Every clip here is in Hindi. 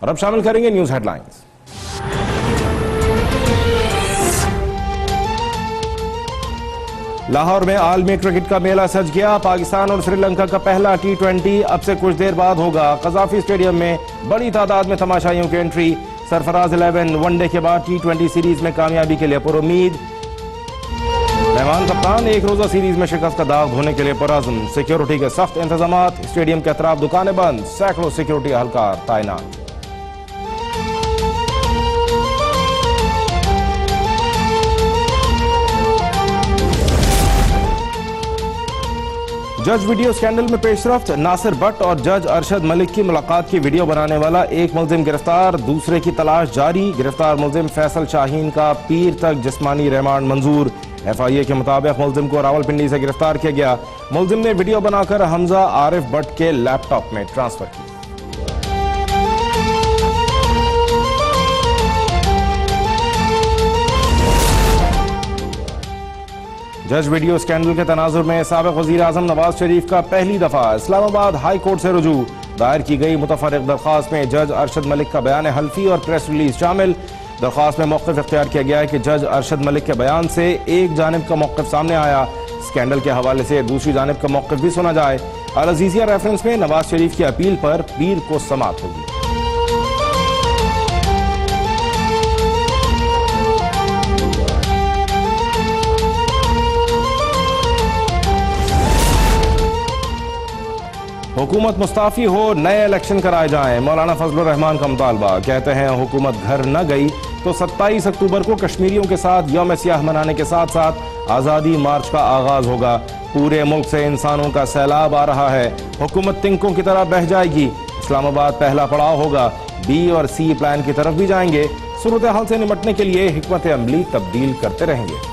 और अब शामिल करेंगे न्यूज हेडलाइंस। लाहौर में आलमी क्रिकेट का मेला सज गया। पाकिस्तान और श्रीलंका का पहला T20 अब से कुछ देर बाद होगा। कज़ाफी स्टेडियम में बड़ी तादाद में तमाशाइयों की एंट्री। सरफराज 11 वनडे के बाद T20 सीरीज में कामयाबी के लिए पुरुम्मीद। मेहमान कप्तान एक रोजा सीरीज में शिकस्त का दाग धोने के लिए पुरअज़्म। सिक्योरिटी के सख्त इंतजामात। स्टेडियम के अतराफ दुकानें बंद, सैकड़ों सिक्योरिटी एहलकार तैनात। जज वीडियो स्कैंडल में पेशरफ्त। नासिर भट्ट और जज अरशद मलिक की मुलाकात की वीडियो बनाने वाला एक मुल्जिम गिरफ्तार, दूसरे की तलाश जारी। गिरफ्तार मुल्जिम फैसल शाहीन का पीर तक जिस्मानी रिमांड मंजूर। FIA के मुताबिक मुल्जिम को रावलपिंडी से गिरफ्तार किया गया। मुल्जिम ने वीडियो बनाकर हमजा आरिफ भट्ट के लैपटॉप में ट्रांसफर की। जज वीडियो स्कैंडल के तनाजुर में साबिक वज़ीर आज़म नवाज शरीफ का पहली दफा इस्लामाबाद हाई कोर्ट से रुजू। दायर की गई मुतफर्रिक दरख्वास्त में जज अरशद मलिक का बयान हल्फी और प्रेस रिलीज शामिल। दरख्वास्त में मौक़िफ़ इख्तियार किया गया है कि जज अरशद मलिक के बयान से एक जानिब का मौक़िफ़ सामने आया। स्कैंडल के हवाले से दूसरी जानिब का मौक़िफ़ भी सुना जाए। अल अज़ीज़िया रेफरेंस में नवाज शरीफ की अपील पर पीर को समाअत होगी। हुकूमत मुस्ताफी हो, नए इलेक्शन कराए जाएं। मौलाना फजलुर रहमान का मुतालबा। कहते हैं हुकूमत घर न गई तो 27 अक्टूबर को कश्मीरियों के साथ यौम सियाह मनाने के साथ साथ आज़ादी मार्च का आगाज होगा। पूरे मुल्क से इंसानों का सैलाब आ रहा है। हुकूमत तिनकों की तरह बह जाएगी। इस्लामाबाद पहला पड़ाव होगा। B और C प्लान की तरफ भी जाएंगे। सूरत हाल से निपटने के लिए हिकमत अमली तब्दील करते रहेंगे।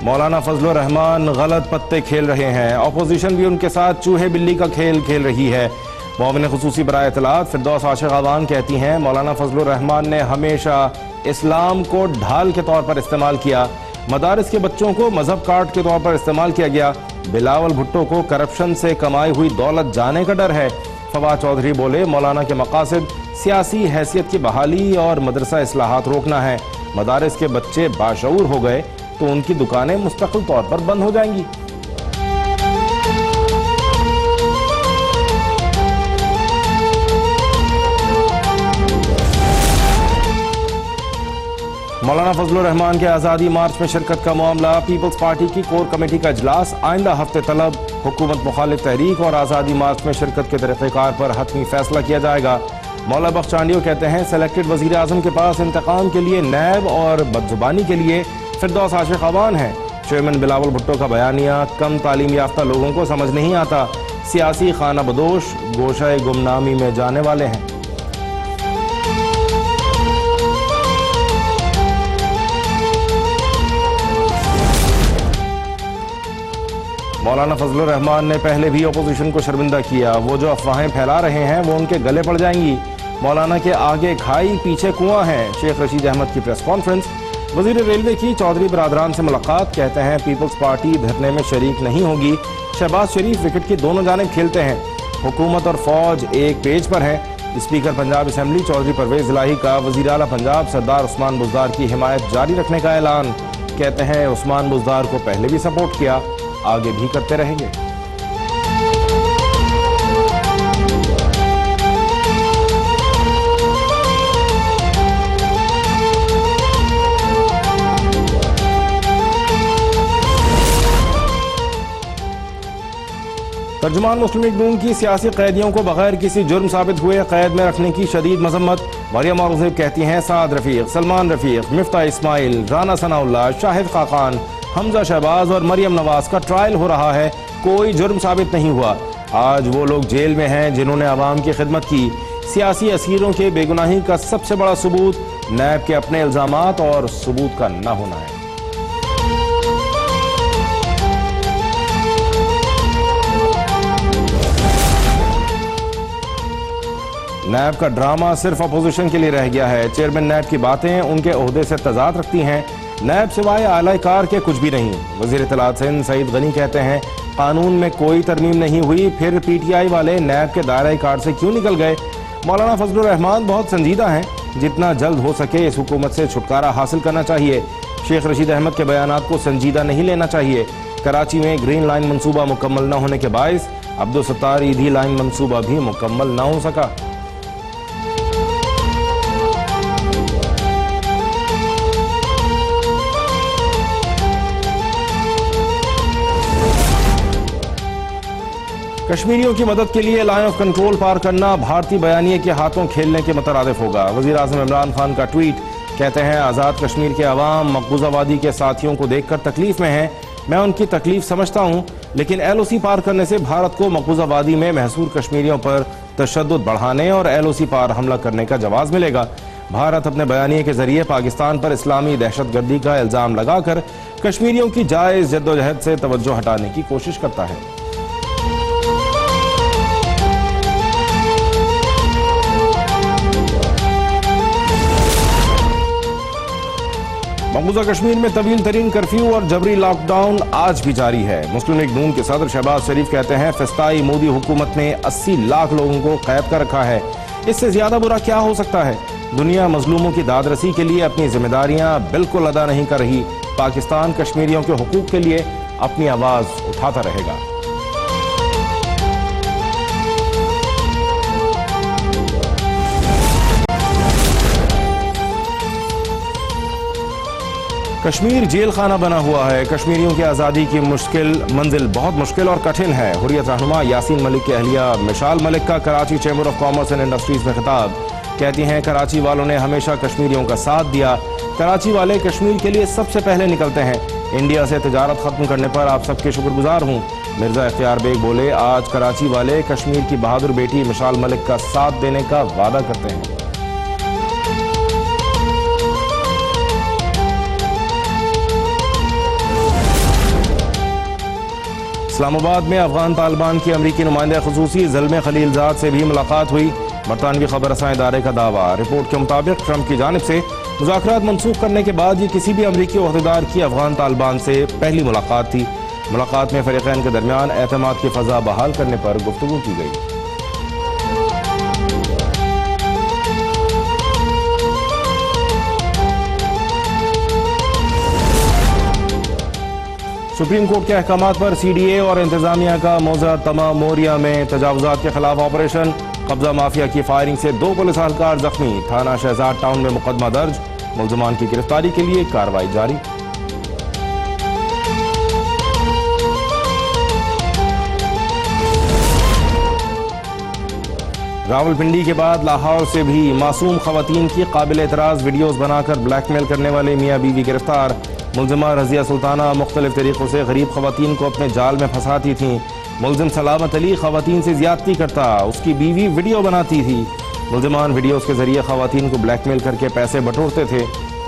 मौलाना फजलुर रहमान गलत पत्ते खेल रहे हैं। अपोजिशन भी उनके साथ चूहे बिल्ली का खेल खेल रही है। मोमिन खुसूसी बराए इत्तलात फिरदौस आशिक आवान कहती हैं मौलाना फजलुर रहमान ने हमेशा इस्लाम को ढाल के तौर पर इस्तेमाल किया। मदारिस के बच्चों को मजहब कार्ड के तौर पर इस्तेमाल किया गया। बिलावल भुट्टो को करप्शन से कमाई हुई दौलत जाने का डर है। फवाद चौधरी बोले मौलाना के मकासद सियासी हैसियत की बहाली और मदरसा इस्लाहात रोकना है। मदारिस के बच्चे बाशऊर हो गए तो उनकी दुकानें मुस्तकिल तौर पर बंद हो जाएंगी। मौलाना फजलुर रहमान के आज़ादी मार्च में शिरकत का मामला। पीपल्स पार्टी की कोर कमेटी का इजलास आइंदा हफ्ते तलब। हुकूमत मुखालिफ तहरीक और आज़ादी मार्च में शिरकत के तरीक़ेकार पर हतमी फैसला किया जाएगा। मौला बख्श चांडियो कहते हैं सेलेक्टेड वज़ीर आज़म के पास इंतकाम के लिए नैब और बदजुबानी के लिए फिरदौस आशिक आवान है। चेयरमैन बिलावल भुट्टो का बयानिया कम तालीम याफ्ता लोगों को समझ नहीं आता। सियासी खाना बदोश गोशाए गुमनामी में जाने वाले हैं। मौलाना फजलुर रहमान ने पहले भी अपोजिशन को शर्मिंदा किया। वो जो अफवाहें फैला रहे हैं वो उनके गले पड़ जाएंगी। मौलाना के आगे खाई पीछे कुआं है। शेख रशीद अहमद की प्रेस कॉन्फ्रेंस। वजीर रेलवे की चौधरी बरादरान से मुलाकात। कहते हैं पीपल्स पार्टी धरने में शरीक नहीं होगी। शहबाज शरीफ विकेट की दोनों जानिब खेलते हैं। हुकूमत और फौज एक पेज पर है। स्पीकर पंजाब असेंबली चौधरी परवेज इलाही का वजीर आला पंजाब सरदार उस्मान बुज़दार की हिमायत जारी रखने का ऐलान। कहते हैं उस्मान बुज़दार को पहले भी सपोर्ट किया, आगे भी करते रहेंगे। तर्जुमान मुस्लिम लीग नून की सियासी कैदियों को बगैर किसी जुर्म साबित हुए कैद में रखने की शदीद मजम्मत। मरियम औरंगज़ेब कहती हैं साद रफीक, सलमान रफीक, मिफ्ता इस्माइल, राना सनाउल्लाह, शाहिद खाकान, हमजा शहबाज और मरियम नवाज का ट्रायल हो रहा है। कोई जुर्म साबित नहीं हुआ। आज वो लोग जेल में हैं जिन्होंने आवाम की खिदमत की। सियासी असीरों के बेगुनाही का सबसे बड़ा सबूत नैब के अपने इल्जामात और सबूत का न होना है। नैब का ड्रामा सिर्फ अपोजिशन के लिए रह गया है। चेयरमैन नैब की बातें उनके ओहदे से तजाद रखती हैं। नैब सिवाय आला कार के कुछ भी नहीं। वजीर इत्तलात सिंध सईद गनी कहते हैं कानून में कोई तरमीम नहीं हुई, फिर पीटीआई वाले नैब के दायरा कार से क्यों निकल गए। मौलाना फजलुर रहमान बहुत संजीदा हैं, जितना जल्द हो सके इस हुकूमत से छुटकारा हासिल करना चाहिए। शेख रशीद अहमद के बयानात को संजीदा नहीं लेना चाहिए। कराची में ग्रीन लाइन मंसूबा मुकम्मल न होने के बायस अब्दुल सत्तार ईदी लाइन मंसूबा भी मुकम्मल न हो सका। कश्मीरियों की मदद के लिए लाइन ऑफ कंट्रोल पार करना भारतीय बयानिए के हाथों खेलने के मुतरादिफ होगा। वजीर आज़म इमरान खान का ट्वीट, कहते हैं आज़ाद कश्मीर के अवाम मकबूजा वादी के साथियों को देखकर तकलीफ में हैं। मैं उनकी तकलीफ समझता हूँ, लेकिन LOC पार करने से भारत को मकबूजा वादी में महसूर कश्मीरियों पर तशद्दुद बढ़ाने और LOC पार हमला करने का जवाब मिलेगा। भारत अपने बयानिए के जरिए पाकिस्तान पर इस्लामी दहशतगर्दी का इल्ज़ाम लगाकर कश्मीरियों की जायज़ जद्दोजहद से तवज्जो हटाने की कोशिश करता है। मकबूजा कश्मीर में तवील तरीन कर्फ्यू और जबरी लॉकडाउन आज भी जारी है। मुस्लिम लीग नून के सदर शहबाज शरीफ कहते हैं फिस्ताई मोदी हुकूमत ने 80 लाख लोगों को कैद कर रखा है, इससे ज्यादा बुरा क्या हो सकता है। दुनिया मजलूमों की दादरसी के लिए अपनी जिम्मेदारियां बिल्कुल अदा नहीं कर रही। पाकिस्तान कश्मीरियों के हुकूक के लिए अपनी आवाज उठाता रहेगा। कश्मीर जेल खाना बना हुआ है। कश्मीरियों की आज़ादी की मंजिल बहुत मुश्किल और कठिन है। हुर्रियत रहनुमा यासीन मलिक की अहलिया मिसाल मलिक का Karachi chamber of commerce and industries में खिताब, कहती हैं कराची वालों ने हमेशा कश्मीरियों का साथ दिया। कराची वाले कश्मीर के लिए सबसे पहले निकलते हैं। इंडिया से तिजारत खत्म करने पर आप सबके शुक्रगुजार हूँ। मिर्जा इख्तियार बेग बोले, आज कराची वाले कश्मीर की बहादुर बेटी मिसाल मलिक का साथ देने का वादा करते हैं। इस्लामाबाद में अफगान तालिबान की अमरीकी नुमाइंदा खुसूसी ज़ल्मे खलीलजाद से भी मुलाकात हुई। बरतानवी खबर रसां इदारे का दावा, रिपोर्ट के मुताबिक ट्रंप की जानिब से मुज़ाकरात मनसूख करने के बाद ये किसी भी अमरीकी ओहदेदार की अफगान तालिबान से पहली मुलाकात थी। मुलाकात में फ़रीक़ैन के दरमियान एतमाद की फ़ज़ा बहाल करने पर गुफ्तगू की गई। सुप्रीम कोर्ट के अहकामात पर CDA और इंतजामिया का मौजा तमामोरिया में तजावुजात के खिलाफ ऑपरेशन। कब्जा माफिया की फायरिंग से 2 पुलिस एहलकार जख्मी। थाना शहजाद टाउन में मुकदमा दर्ज। मुल्ज़िमान की गिरफ्तारी के लिए कार्रवाई जारी। रावलपिंडी के बाद लाहौर से भी मासूम खवातीन की काबिल एतराज़ वीडियोज़ बनाकर ब्लैकमेल करने वाले मियाँ बीवी गिरफ्तार। मुल्ज़िमा रज़िया सुल्ताना मुख्तलिफ तरीक़ों से गरीब खवातीन को अपने जाल में फंसाती थीं। मुल्ज़िम सलामत अली खवातीन से ज़्यादती करता, उसकी बीवी वीडियो बनाती थी। मुल्ज़िमान वीडियोज़ के ज़रिए खवातीन को ब्लैकमेल करके पैसे बटोरते थे।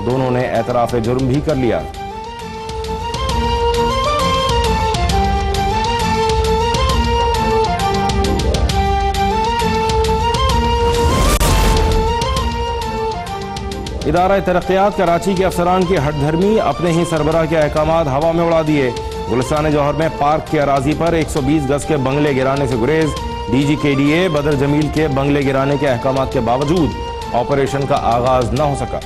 दोनों ने एतराफ़ जुर्म भी कर लिया। इदारा तरक्यात कराची के अफसरान की हटधर्मी, अपने ही सरबराह के अहकामात हवा में उड़ा दिए। गुलिस्तान जौहर में पार्क की अराजी पर 120 गज के बंगले गिराने से गुरेज। DG KDA बदर जमील के बंगले गिराने के अहकामात के बावजूद ऑपरेशन का आगाज न हो सका।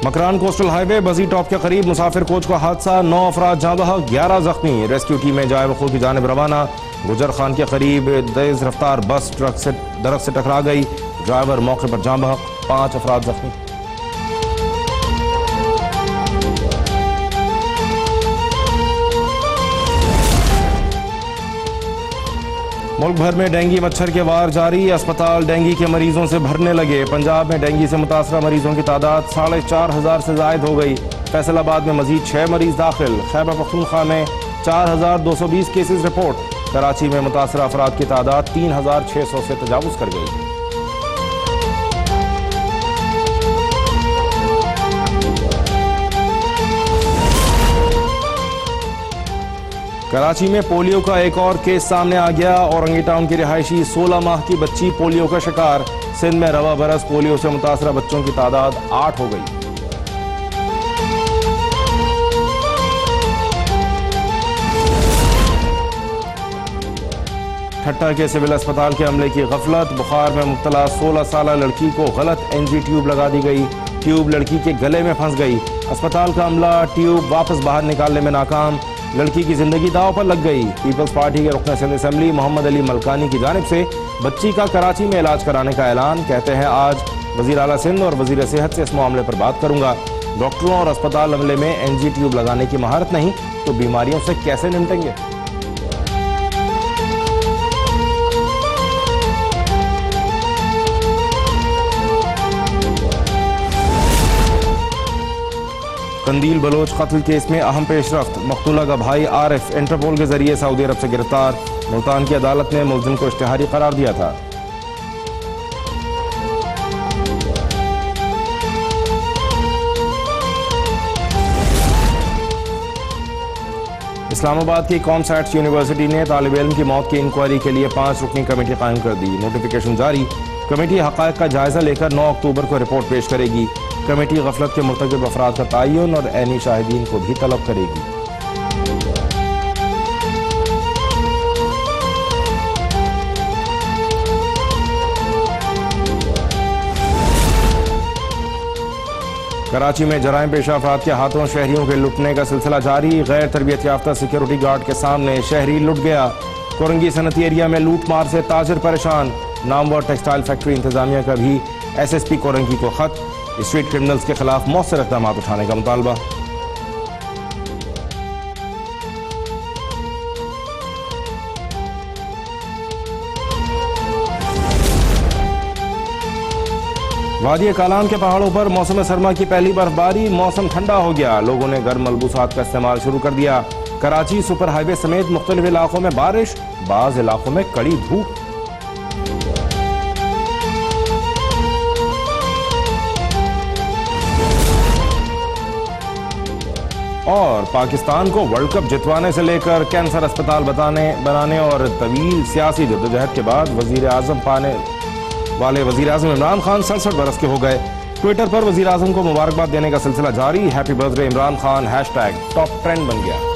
मकरान कोस्टल हाईवे बजी टॉप के करीब मुसाफिर कोच का हादसा, 9 अफराद जाँ बहक, 11 जख्मी। रेस्क्यू टीमें जाए वकूफ़ की जानिब रवाना। गुजर खान के करीब तेज रफ्तार बस दरख्त से टकरा गई। ड्राइवर मौके पर जाँ बहक, 5 अफराद जख्मी। मुल्क भर में डेंगू मच्छर के वार जारी। अस्पताल डेंगू के मरीजों से भरने लगे। पंजाब में डेंगू से मुतासरा मरीजों की तादाद 4,500 से जायद हो गई। फैसलाबाद में मजीद 6 मरीज दाखिल। खैबर पख्तूनख्वा में 4,220 केसेज रिपोर्ट। कराची में मुतासरा अफराद की तादाद 3,600 से तजावुज कर गई। कराची में पोलियो का एक और केस सामने आ गया। औरंगी टाउन की रिहायशी 16 माह की बच्ची पोलियो का शिकार। सिंध में रवा बरस पोलियो से मुतासरा बच्चों की तादाद 8 हो गई। ठट्टा के सिविल अस्पताल के अमले की गफलत। बुखार में मुब्तला 16 साल लड़की को गलत एनजी ट्यूब लगा दी गई। ट्यूब लड़की के गले में फंस गई। अस्पताल का अमला ट्यूब वापस बाहर निकालने में नाकाम। लड़की की जिंदगी दांव पर लग गई। पीपल्स पार्टी के रुकन सिंध असेंबली मोहम्मद अली मलकानी की जानिब से बच्ची का कराची में इलाज कराने का ऐलान। कहते हैं आज वजीर आला सिंध और वजीर सेहत से इस मामले पर बात करूंगा। डॉक्टरों और अस्पताल अमले में एनजी ट्यूब लगाने की महारत नहीं तो बीमारियों से कैसे निपटेंगे। कंदील बलोच कत्ल केस में अहम पेशरफ्त। मकतूला का भाई आरिफ इंटरपोल के जरिए सऊदी अरब से गिरफ्तार। मुल्तान की अदालत ने मुलजिम को इश्तिहारी करार दिया था। इस्लामाबाद की कॉमसैट्स यूनिवर्सिटी ने तालिब इल्म की मौत की इंक्वायरी के लिए 5 रुकनी कमेटी कायम कर दी। नोटिफिकेशन जारी। कमेटी हक़ाइक़ का जायजा लेकर 9 अक्टूबर को रिपोर्ट पेश करेगी। कमेटी गफलत के मुर्तकिब अफराद का तयन और ऐनी शाहिदीन को भी तलब करेगी। कराची में जराइम पेशा अफराद के हाथों शहरियों के लुटने का सिलसिला जारी। गैर तरबियत याफ्ता सिक्योरिटी गार्ड के सामने शहरी लुट गया। कोरंगी सनती एरिया में लूट मार से ताजिर परेशान। नामवर टेक्सटाइल फैक्ट्री इंतजामिया का भी SSP कोरंगी को खत। स्ट्रीट क्रिमिनल्स के खिलाफ मौसर इक़दाम उठाने का मुतालबा। वादी कालान के पहाड़ों पर मौसम सरमा की पहली बर्फबारी। मौसम ठंडा हो गया। लोगों ने गर्म मलबूसात का इस्तेमाल शुरू कर दिया। कराची सुपर हाईवे समेत मुख्तलिफ इलाकों में बारिश, बाज इलाकों में कड़ी धूप। और पाकिस्तान को वर्ल्ड कप जितवाने से लेकर कैंसर अस्पताल बनाने और तवील सियासी जद्दोजहद के बाद वजीर आजम पाने वाले वजीर आजम इमरान खान 67 बरस के हो गए। ट्विटर पर वजीर आजम को मुबारकबाद देने का सिलसिला जारी। Happy birthday Imran Khan hashtag top trend बन गया।